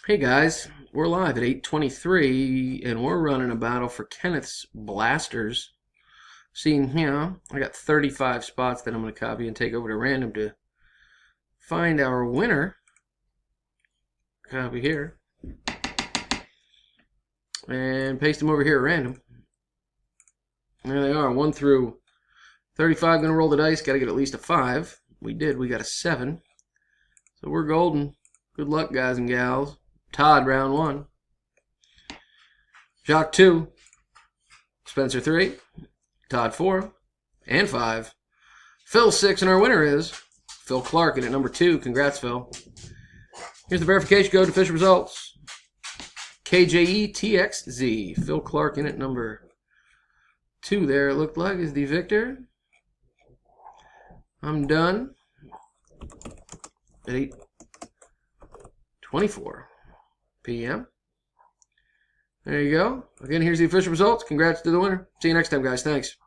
Hey guys, we're live at 8:23 and we're running a battle for Kenneth's Blasters. Seeing here, I got 35 spots that I'm going to copy and take over to random to find our winner. Copy here. And paste them over here at random. There they are, 1 through 35. Going to roll the dice, got to get at least a 5. We did, we got a 7. So we're golden. Good luck, guys and gals. Todd, round 1. Jacques 2. Spencer 3. Todd 4. And 5. Phil 6, and our winner is Phil Clarkin at number 2. Congrats, Phil. Here's the verification code to official results. KJETXZ. Phil Clarkin at number 2 there, it looked like, is the victor. I'm done at 8:24 p.m. There you go. Again, here's the official results. Congrats to the winner. See you next time, guys. Thanks.